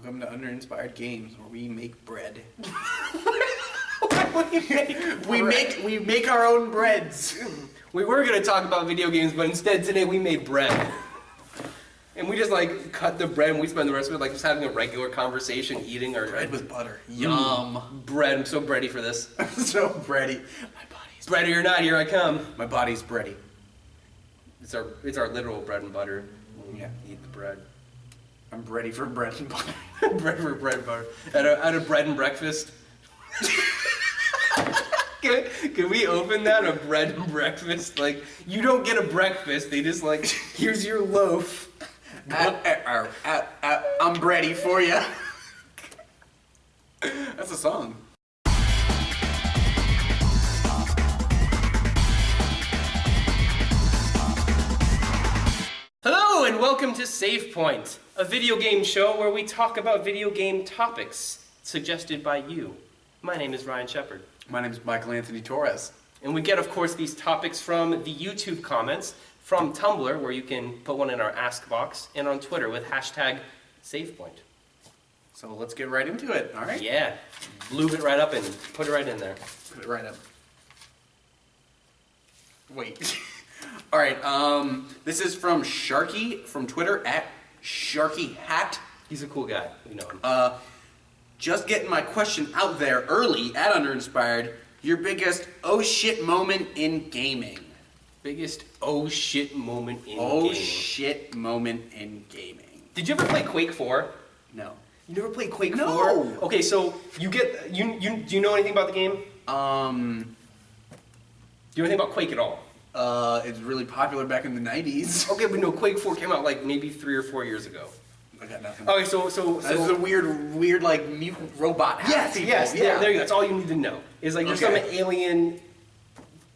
Welcome to UnderInspired Games, where we make bread. we make our own breads. We were gonna talk about video games, but instead today we made bread. And we just like cut the bread and we spend the rest of it like just having a regular conversation, eating our Bread with butter. Yum. bread. I'm so bready for this. I'm so bready. My body's Bready or not, here I come. My body's bready. It's our literal bread and butter. Yeah. Eat the bread. I'm ready for bread and butter. Bread for bread and butter. At a bread and breakfast. Can we open that, a bread and breakfast? Like, you don't get a breakfast, they just like, here's your loaf. I'm ready for you. That's a song. Hello and welcome to Savepoint, a video game show where we talk about video game topics suggested by you. My name is Ryan Shepard. My name's Michael Anthony Torres. And we get, of course, these topics from the YouTube comments, from Tumblr, where you can put one in our Ask box, and on Twitter with hashtag Savepoint. So let's get right into it, all right? Yeah, lube it right up and put it right in there. Put it right up. Wait. All right, this is from Sharky from Twitter, at SharkyHat. He's a cool guy, we know him. Just getting my question out there early at UnderInspired. Your biggest oh shit moment in gaming. Biggest oh shit moment in Oh gaming. shit moment in gaming. Did you ever play Quake 4? No. You never played Quake No. 4? Okay, so do you know anything about the game? Do you know anything about Quake at all? It's really popular back in the 90s. Okay, but no, Quake 4 came out like maybe 3 or 4 years ago. I got nothing. Okay, so This is a weird like mutant robot. yes, people. yes, Yeah. there you go. That's all you need to know. Is like there's Okay. some alien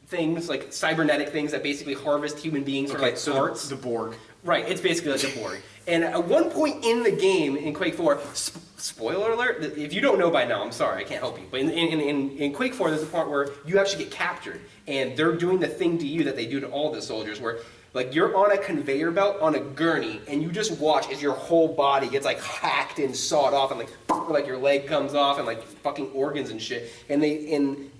things, like cybernetic things that basically harvest human beings for like so parts. the Borg. Right, it's basically like a Borg. And at one point in the game, in Quake 4, spoiler alert, if you don't know by now, I'm sorry, I can't help you. But in Quake 4, there's a part where you actually get captured, and they're doing the thing to you that they do to all the soldiers, where like you're on a conveyor belt on a gurney, and you just watch as your whole body gets like hacked and sawed off, and like your leg comes off, and like fucking organs and shit. And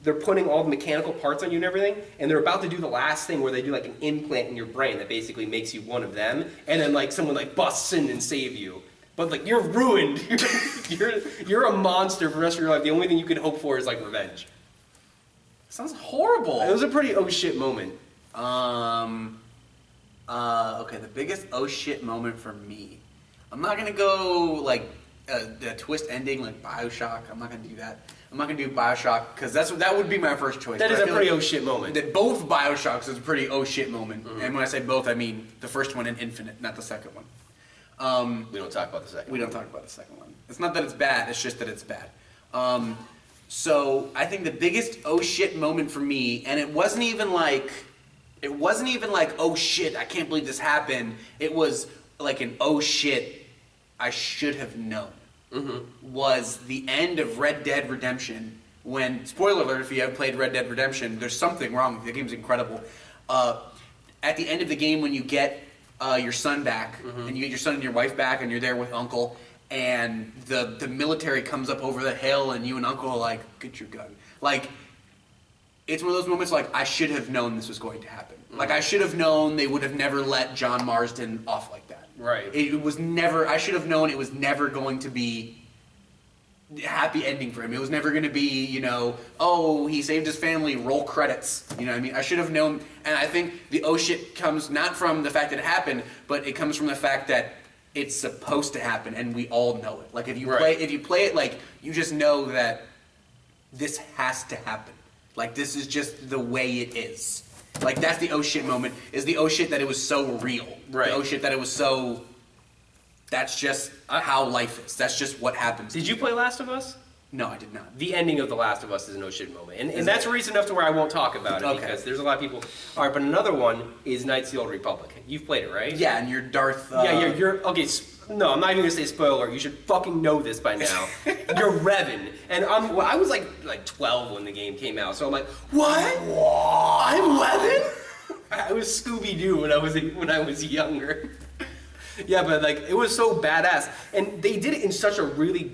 they're putting all the mechanical parts on you and everything, and they're about to do the last thing where they do like an implant in your brain that basically makes you one of them, and then like someone like busts in and save you. But like you're ruined. You're a monster for the rest of your life. The only thing you can hope for is like revenge. Sounds horrible. It was a pretty oh shit moment. Okay, the biggest oh shit moment for me. I'm not gonna go like a twist ending like BioShock. I'm not gonna do that. I'm not gonna do BioShock because that would be my first choice. That But is I a feel pretty like oh shit moment. that both BioShocks is a pretty oh shit moment. And when I say both, I mean the first one and Infinite, not the second one. We don't talk about the second. We don't talk about the second one. It's not that it's bad, it's just that it's bad. So I think the biggest oh shit moment for me, and it wasn't even like, oh shit, I can't believe this happened. It was like an oh shit, I should have known. Was the end of Red Dead Redemption. When, spoiler alert, if you have played Red Dead Redemption, there's something wrong. The game's incredible. At the end of the game, when you get your son back, and you get your son and your wife back, and you're there with Uncle, and the military comes up over the hill, and you and Uncle are like, get your gun. Like, it's one of those moments like, I should have known this was going to happen. Like, I should have known they would have never let John Marsden off like that. Right. It was never, I should have known it was never going to be a happy ending for him. It was never going to be, you know, oh, he saved his family, roll credits. You know what I mean? I should have known, and I think the oh shit comes not from the fact that it happened, but it comes from the fact that it's supposed to happen, and we all know it. Like, if you play it, like, you just know that this has to happen. Like, this is just the way it is. Like, that's the oh shit moment, is the oh shit that it was so real. Right. The oh shit that it was so, that's just how life is. That's just what happens. Did you play Last of Us? No, I did not. The ending of The Last of Us is an oh shit moment. And that's reason enough to where I won't talk about it, Okay. because there's a lot of people. Alright, but another one is Knights of the Old Republic. You've played it, right? Yeah, and you're Darth... Yeah, you're okay, no, I'm not even gonna say spoiler. You should fucking know this by now. You're Revan. And I was like 12 when the game came out, so I'm like, what? I'm Revan? I was Scooby-Doo when I was younger. Yeah, but like it was so badass, and they did it in such a really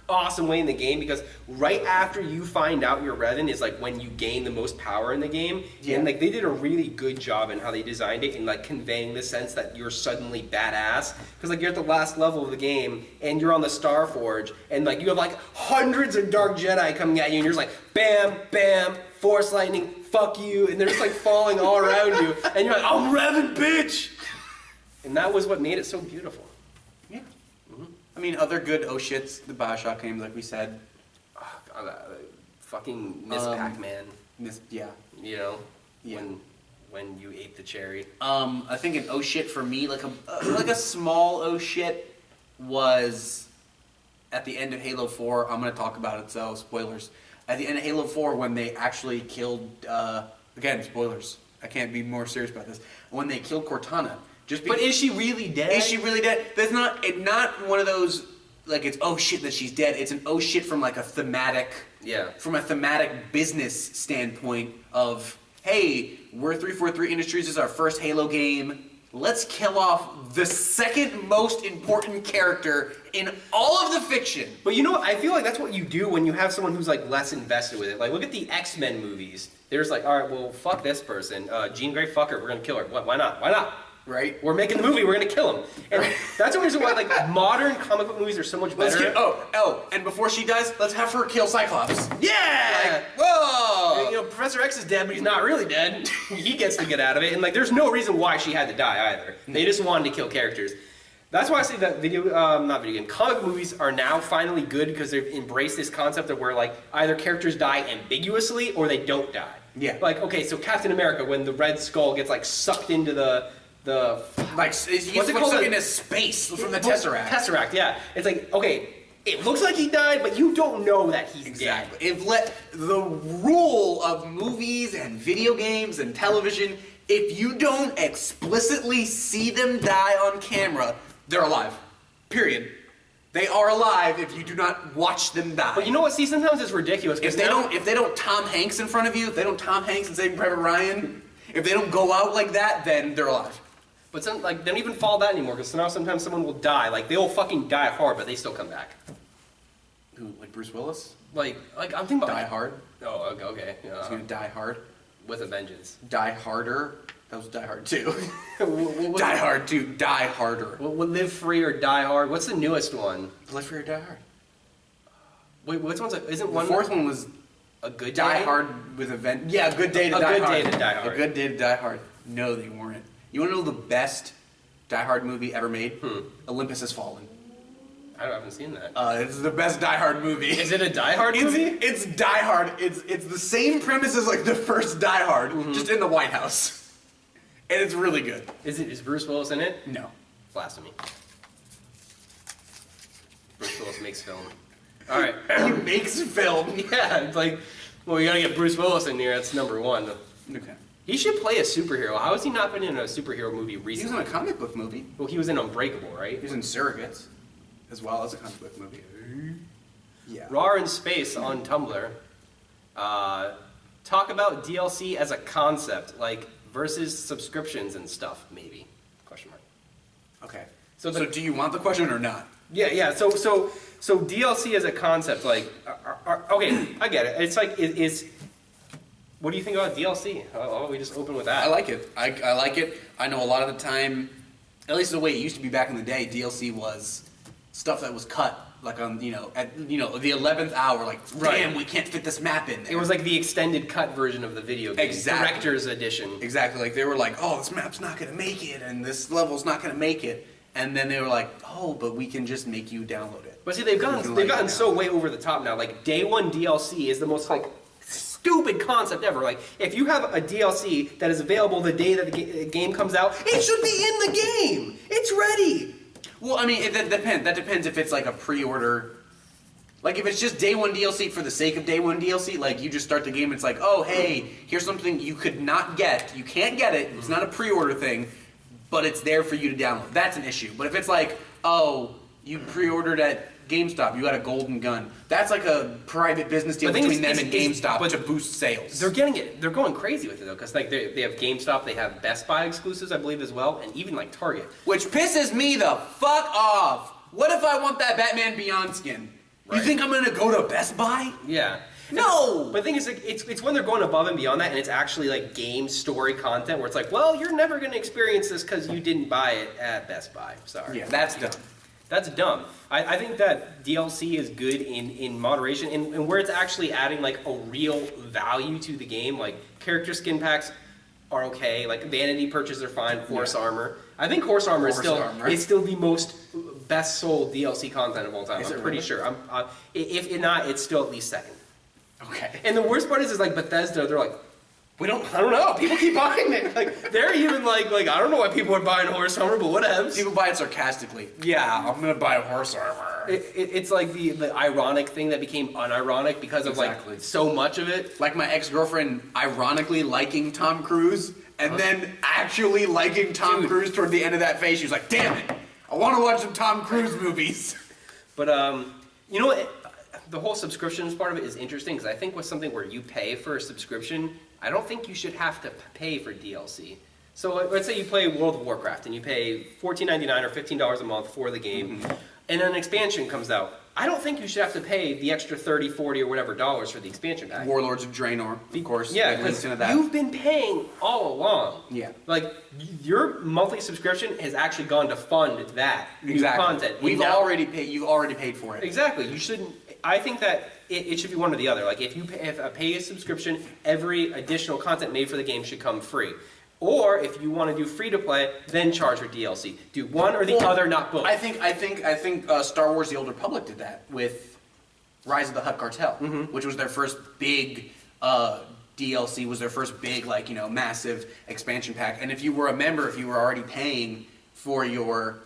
awesome way in the game because right after you find out you're Revan is like when you gain the most power in the game, and like they did a really good job in how they designed it in like conveying the sense that you're suddenly badass because like you're at the last level of the game and you're on the Star Forge and like you have like hundreds of Dark Jedi coming at you and you're just like bam, bam, Force lightning, fuck you, and they're just like falling all around you, and you're like, I'm Revan, bitch! And that was what made it so beautiful. Yeah. I mean, other good oh shits, the Bioshock games, like we said. Fucking Miss Pac-Man. Yeah. You know? Yeah. When you ate the cherry. I think an oh shit for me, like a small oh shit, was at the end of Halo 4. I'm gonna talk about it, so spoilers. At the end of Halo 4, when they actually killed, again, spoilers. I can't be more serious about this. When they killed Cortana. But is she really dead? Is she really dead? That's not one of those, like, it's oh shit that she's dead. It's an oh shit from like a thematic, from a thematic business standpoint of, hey, we're 343 Industries, this is our first Halo game. Let's kill off the second most important character in all of the fiction. But you know what? I feel like that's what you do when you have someone who's like less invested with it. Like, look at the X-Men movies. There's like, all right, well, fuck this person. Jean Grey, fuck her. We're gonna kill her. Why not? Why not? Right? We're making the movie. We're gonna kill him. And that's the reason why like modern comic book movies are so much better. And before she dies, let's have her kill Cyclops. Yeah! Like, whoa! You know, Professor X is dead, but he's not really dead. He gets to get out of it, and like, there's no reason why she had to die either. They just wanted to kill characters. That's why I say that comic movies are now finally good because they've embraced this concept of where like either characters die ambiguously or they don't die. Yeah. Like, okay, so Captain America, when the Red Skull gets like sucked into the what's it called? Into space from the Tesseract. Tesseract, yeah. It's like, okay, it looks like he died, but you don't know that he's dead. The rule of movies and video games and television, if you don't explicitly see them die on camera, they're alive. Period. They are alive if you do not watch them die. But you know what? See, sometimes it's ridiculous. If they don't Tom Hanks in front of you, if they don't Tom Hanks and Saving Private Ryan, if they don't go out like that, then they're alive. But they don't even follow that anymore, because now sometimes someone will die. Like, they'll fucking die hard, but they still come back. Who, like Bruce Willis? Like I'm thinking about... Die Hard? Oh, okay. Yeah. He's gonna die hard? With a vengeance. Die Harder? That was Die Hard 2. Die Hard 2. Die Harder. Well, Live Free or Die Hard? What's the newest one? Live Free or Die Hard. Wait, which one's... Isn't one... The fourth one was... A Good Die Day? Hard with a vengeance. Yeah, A Good Day to Die Hard. A Good Day to Die Hard. A Good Day to Die Hard. No, they weren't. You want to know the best Die Hard movie ever made? Olympus Has Fallen. I haven't seen that. It's the best Die Hard movie. Is it a Die Hard movie? It's Die Hard. It's the same premise as like the first Die Hard, just in the White House, and it's really good. Is Bruce Willis in it? No. Blasphemy. Bruce Willis makes film. All right. He makes film. Yeah, it's like, well, you gotta get Bruce Willis in here. That's number one. Okay. He should play a superhero. How has he not been in a superhero movie recently? He was in a comic book movie. Well, he was in Unbreakable, right? He was in Surrogates, as well as a comic book movie. Yeah. Raw in Space on Tumblr. Talk about DLC as a concept, like versus subscriptions and stuff, maybe? Question mark. Okay. So do you want the question or not? Yeah. So DLC as a concept, like, okay, I get it. It's like, what do you think about DLC? How about we just open with that? I like it. I like it. I know a lot of the time, at least the way it used to be back in the day, DLC was stuff that was cut, like on, the 11th hour, like, damn, we can't fit this map in there. It was like the extended cut version of the video game. Exactly. Director's edition. Exactly. Like, they were like, oh, this map's not going to make it, and this level's not going to make it. And then they were like, oh, but we can just make you download it. But see, they've gotten so way over the top now. Like, day one DLC is the most, like, stupid concept ever. Like, if you have a DLC that is available the day that the game comes out, it should be in the game. It's ready. Well, I mean, that depends. That depends if it's like a pre-order. Like, if it's just day one DLC for the sake of day one DLC, like, you just start the game and it's like, oh, hey, here's something you could not get. You can't get it. It's not a pre-order thing, but it's there for you to download. That's an issue. But if it's like, oh, you pre-ordered at GameStop, you got a golden gun. That's like a private business deal But the thing between is, them and it's- GameStop but to boost sales. They're getting it. They're going crazy with it though, because like they have GameStop, they have Best Buy exclusives, I believe, as well, and even like Target. Which pisses me the fuck off. What if I want that Batman Beyond skin? You Right. think I'm gonna go to Best Buy? Yeah. No! But the thing is, like, it's when they're going above and beyond that, and it's actually like game story content where it's like, well, you're never going to experience this because you didn't buy it at Best Buy. Sorry. Yeah, that's dumb. That's dumb. I think that DLC is good in moderation, and where it's actually adding like a real value to the game. Like character skin packs are okay. Like vanity purchases are fine. Horse armor. I think horse armor is still the most best sold DLC content of all time. I'm pretty sure. If not, it's still at least second. Okay. And the worst part is like Bethesda, they're like, I don't know. People keep buying it. Like they're even like I don't know why people are buying horse armor, but whatever. People buy it sarcastically. Yeah, I'm gonna buy horse armor. It's like the ironic thing that became unironic because of like so much of it. Like my ex-girlfriend ironically liking Tom Cruise and then actually liking Tom Cruise toward the end of that phase. She was like, damn it, I want to watch some Tom Cruise movies. But you know what? The whole subscriptions part of it is interesting because I think with something where you pay for a subscription, I don't think you should have to pay for DLC. So let's say you play World of Warcraft and you pay $14.99 or $15 a month for the game, and an expansion comes out. I don't think you should have to pay the extra $30, $40, or whatever dollars for the expansion pack. Warlords of Draenor, of course. Yeah, because you've been paying all along. Yeah. Like, your monthly subscription has actually gone to fund that new content. You've already paid for it. Exactly. You shouldn't. I think that it should be one or the other. Like, if you pay a subscription, every additional content made for the game should come free. Or if you want to do free to play, then charge for DLC. Do one or the other, not both. I think Star Wars: The Old Republic did that with Rise of the Hutt Cartel, which was their first big DLC. Was their first big massive expansion pack. And if you were a member, if you were already paying for your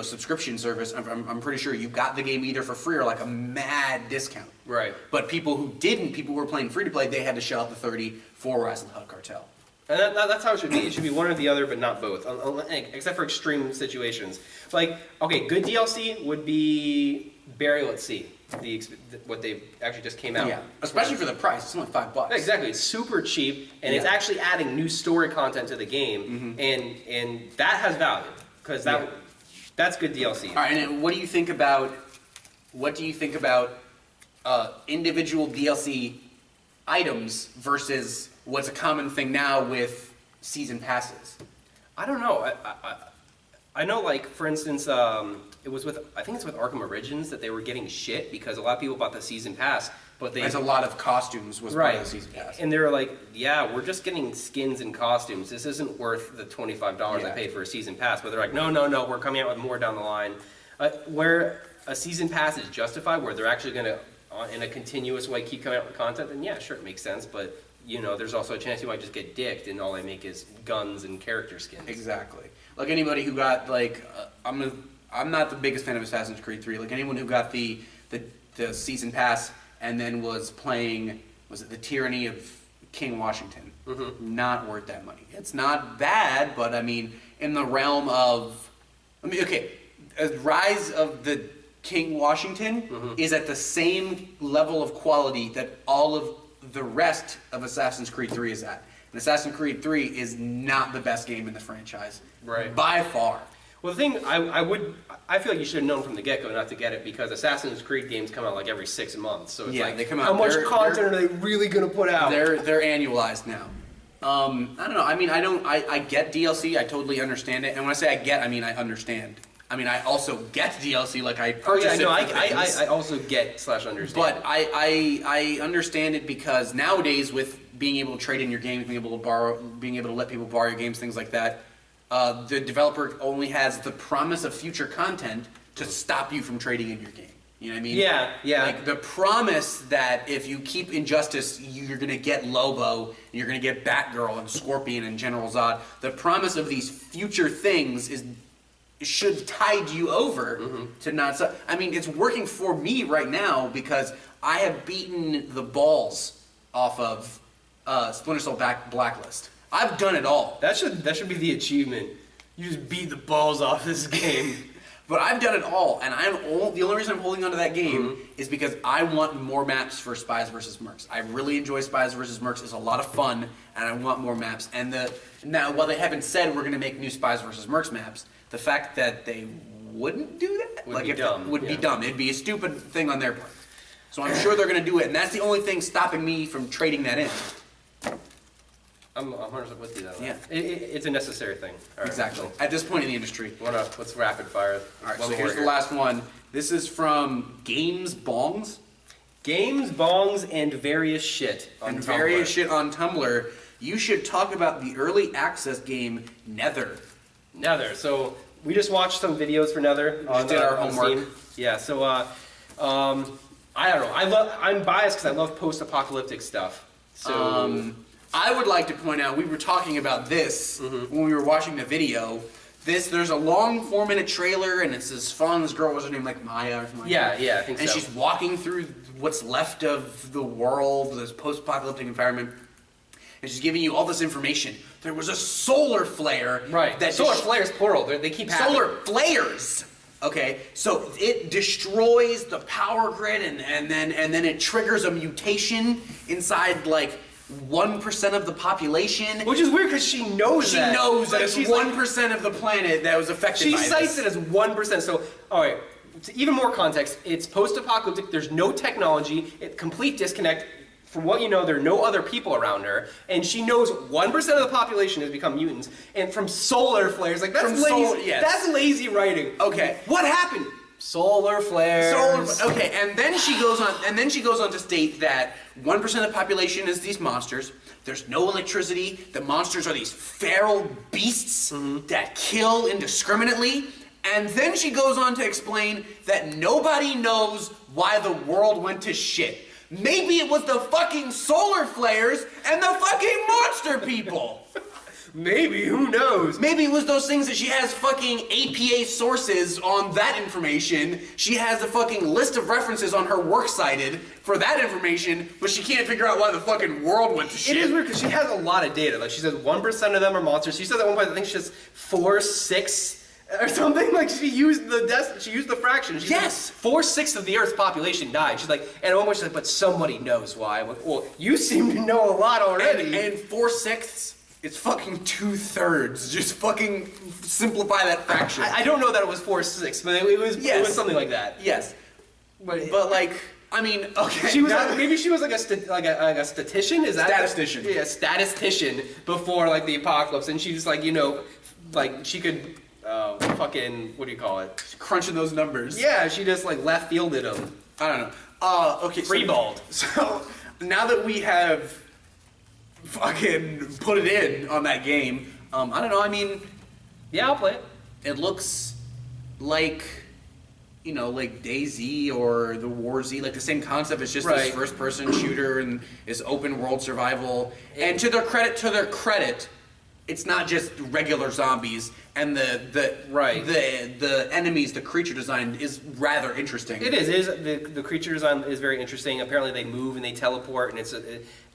subscription service, I'm pretty sure you got the game either for free or like a mad discount. Right. But people who didn't, people who were playing free to play, they had to shell out the $30 for Rise of the Hutt Cartel. And that's how it should be. It should be one or the other, but not both, except for extreme situations. Like, okay, good DLC would be Burial at Sea, what they actually just came out. Yeah, especially for the price. It's only $5. Exactly, it's super cheap, and it's actually adding new story content to the game, and that has value because that's good DLC. All right, and what do you think about individual DLC items versus what's a common thing now with season passes? I don't know. I know, like, for instance, I think it's with Arkham Origins that they were getting shit because a lot of people bought the season pass, but There's a lot of costumes was part of the season pass. And they were like, yeah, we're just getting skins and costumes. This isn't worth the $25 I paid for a season pass. But they're like, no, we're coming out with more down the line. Where a season pass is justified, where they're actually going to, in a continuous way, keep coming out with content, then yeah, sure, it makes sense. But there's also a chance you might just get dicked and all they make is guns and character skins. Exactly. Like anybody who got I'm not the biggest fan of Assassin's Creed 3. Like anyone who got the season pass and then was playing, was it the Tyranny of King Washington? Not worth that money. It's not bad, but I mean, in the realm of, Rise of the King Washington is at the same level of quality that all of the rest of Assassin's Creed 3 is at. And Assassin's Creed 3 is not the best game in the franchise. Right. By far. Well, the thing, I feel like you should have known from the get-go not to get it because Assassin's Creed games come out like every 6 months. So it's like, they come out, how much content are they really going to put out? They're annualized now. I don't know. I mean, I get DLC. I totally understand it. And when I say I get, I mean I understand. I mean, I also get DLC, like I purchase it. I also get/understand. But I understand it because nowadays, with being able to trade in your games, being able to let people borrow your games, things like that, the developer only has the promise of future content to stop you from trading in your game. You know what I mean? Yeah. Like the promise that if you keep Injustice, you're going to get Lobo, and you're going to get Batgirl and Scorpion and General Zod. The promise of these future things should tide you over to not. I mean, it's working for me right now because I have beaten the balls off of Splinter Cell Blacklist. I've done it all. That should be the achievement. You just beat the balls off this game. But I've done it all, and the only reason I'm holding on to that game is because I want more maps for Spies vs. Mercs. I really enjoy Spies vs. Mercs. It's a lot of fun, and I want more maps. And now, while they haven't said we're going to make new Spies vs. Mercs maps, the fact that they wouldn't do that would be dumb. Would be dumb. It'd be a stupid thing on their part. So I'm sure they're going to do it, and that's the only thing stopping me from trading that in. I'm 100% with you though. Yeah. It's a necessary thing. All right, Exactly. so At this point in the industry. let's rapid fire. All right, so here's the last one. This is from Games Bongs. Games, bongs, and various shit on And Tumblr. various shit on Tumblr. You should talk about the early access game Nether. Nether. So we just watched some videos for Nether. Just did our homework. Steam. Yeah. So I don't know. I'm biased because I love post-apocalyptic stuff. So I would like to point out, we were talking about this when we were watching the video. There's a long 4-minute trailer, and it's this fun. This girl, what's her name, like Maya or something like that? Yeah, I think and so. she's walking through what's left of the world, this post-apocalyptic environment, and she's giving you all this information. There was a solar flare. Right. That Solar flares, plural. They keep happening. Solar flares. Okay, so it destroys the power grid, and then it triggers a mutation inside like 1% of the population. Which is weird because she knows She that. knows that Like, it's she's 1% of the planet that was affected She by cites this. it as 1%. So, all right, to even more context, it's post-apocalyptic. There's no technology. Complete disconnect. From what you know, there are no other people around her, and she knows 1% of the population has become mutants. And from solar flares, like that's From lazy. solar- yes. That's lazy writing. Okay. What happened? Solar flares. Okay, and then she goes on to state that 1% of the population is these monsters. There's no electricity. The monsters are these feral beasts that kill indiscriminately. And then she goes on to explain that nobody knows why the world went to shit. Maybe it was the fucking solar flares and the fucking monster people. Maybe, who knows? Maybe it was those things that she has fucking APA sources on that information. She has a fucking list of references on her works cited for that information, but she can't figure out why the fucking world went to shit. It is weird because she has a lot of data. Like she says 1% of them are monsters. She said at one point, I think she says 4, 6 or something. Like she used the fraction. She Yes. said 4/6 of the Earth's population died. She's like, and at one point she's like, but somebody knows why. I'm like, well, you seem to know a lot already. And 4/6, it's fucking 2/3. Just fucking simplify that fraction. I don't know that it was 4/6, but it was something like that. Yes. But like, I mean, okay. she was maybe she was like a statistician. Is that Statistician. Yeah, statistician before like the apocalypse, and she's like like she could fucking what do you call it? crunching those numbers. Yeah, she just like left fielded them. I don't know. Okay. Freeballed. So now that we have fucking put it in on that game, I don't know. I mean, Yeah, I'll play it. it looks like, like DayZ or the War Z, like the same concept. It's just Right. this first-person shooter and is open world survival. And to their credit, it's not just regular zombies. And the enemies, the creature design is rather interesting. It is. The creature design is very interesting. Apparently, they move and they teleport, and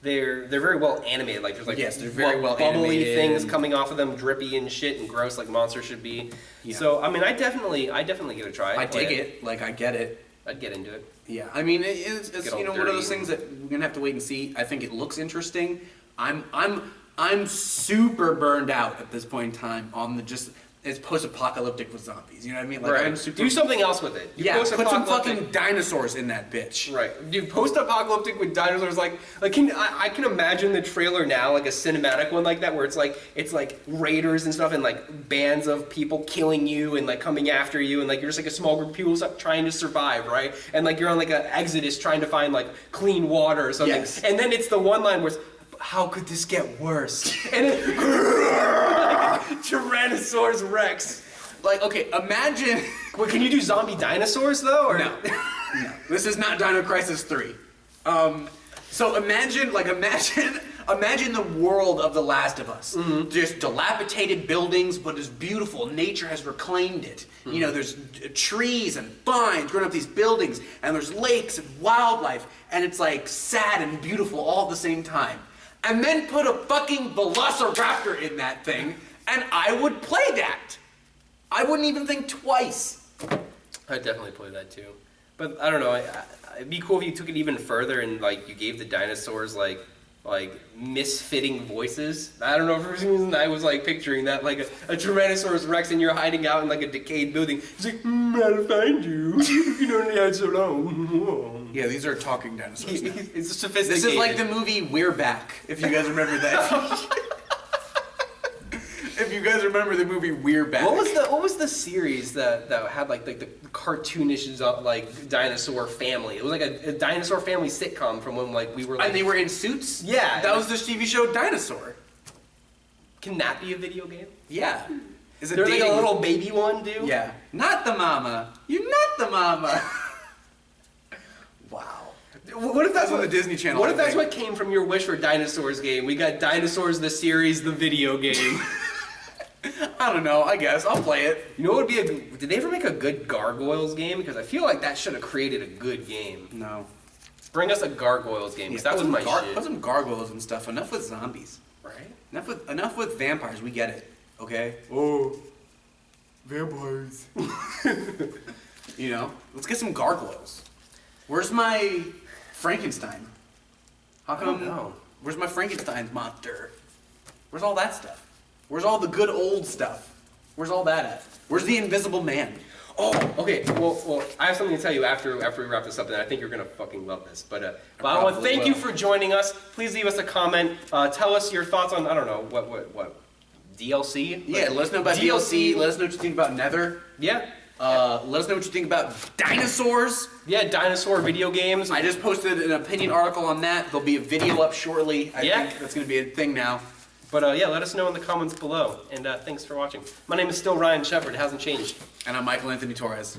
they're very well animated. Like there's like Yes, they're very well bubbly animated. things coming off of them, drippy and shit and gross like monsters should be. Yeah. So I mean, I definitely give it a try. I Play dig it. Like, I get it. I'd get into it. Yeah, I mean, it's Get all one of dirty those things and- that we're gonna have to wait and see. I think it looks interesting. I'm super burned out at this point in time on it's post-apocalyptic with zombies. You know what I mean? Like, I'm super. Do something else with it. Do Yeah, put some post-apocalyptic- fucking dinosaurs in that bitch. Right. Dude, post-apocalyptic with dinosaurs, I can imagine the trailer now, like a cinematic one like that, where it's like raiders and stuff, and like bands of people killing you and like coming after you, and like you're just like a small group of people trying to survive, right? And like you're on like an exodus trying to find like clean water or something. Yes. And then it's the one line where it's, how could this get worse? And it, Tyrannosaurus Rex. Like, okay, imagine. Wait, can you do zombie dinosaurs though? Or? No, no, this is not Dino Crisis 3. So imagine the world of The Last of Us. Just dilapidated buildings, but it's beautiful. Nature has reclaimed it. There's trees and vines growing up these buildings, and there's lakes and wildlife, and it's like sad and beautiful all at the same time. And then put a fucking velociraptor in that thing, and I would play that. I wouldn't even think twice. I'd definitely play that too. But I don't know. It'd be cool if you took it even further and like you gave the dinosaurs like misfitting voices. I don't know, for some reason I was like picturing that like a Tyrannosaurus Rex and you're hiding out in like a decayed building. He's like, I'll find you. You can only hide so long. Yeah, these are talking dinosaurs now. It's sophisticated. This is like the movie We're Back, if you guys remember that. If you guys remember the movie We're Back. What was the series that had like the cartoonish like dinosaur family? It was like a dinosaur family sitcom from when like we were like. And they were in suits? Yeah. That was the TV show Dinosaur. Can that be a video game? Yeah. Is it There's like a dating- little baby one, dude. Yeah. Not the mama. You're not the mama. Wow. What if that's on the Disney Channel? What if I that's think. what came from your Wish for Dinosaurs game? We got Dinosaurs the series, the video game. I don't know. I guess I'll play it. You know what would be did they ever make a good Gargoyles game? Because I feel like that should have created a good game. No. Bring us a Gargoyles game, because that was my shit. Put some gargoyles and stuff. Enough with zombies. Right? Enough with vampires. We get it. Okay. Oh. Vampires. You know. Let's get some gargoyles. Where's my Frankenstein? How I don't come? know. Where's my Frankenstein monster? Where's all that stuff? Where's all the good old stuff? Where's all that at? Where's the Invisible Man? Oh, okay. Well, I have something to tell you after we wrap this up, and I think you're gonna fucking love this. But I want to thank you for joining us. Please leave us a comment. Tell us your thoughts on what DLC. Yeah, let us know about DLC. Let us know what you think about Nether. Yeah. Let us know what you think about dinosaurs. Yeah, dinosaur video games. I just posted an opinion article on that. There'll be a video up shortly. I think that's going to be a thing now. But yeah, let us know in the comments below. And thanks for watching. My name is still Ryan Shepard. It hasn't changed. And I'm Michael Anthony Torres.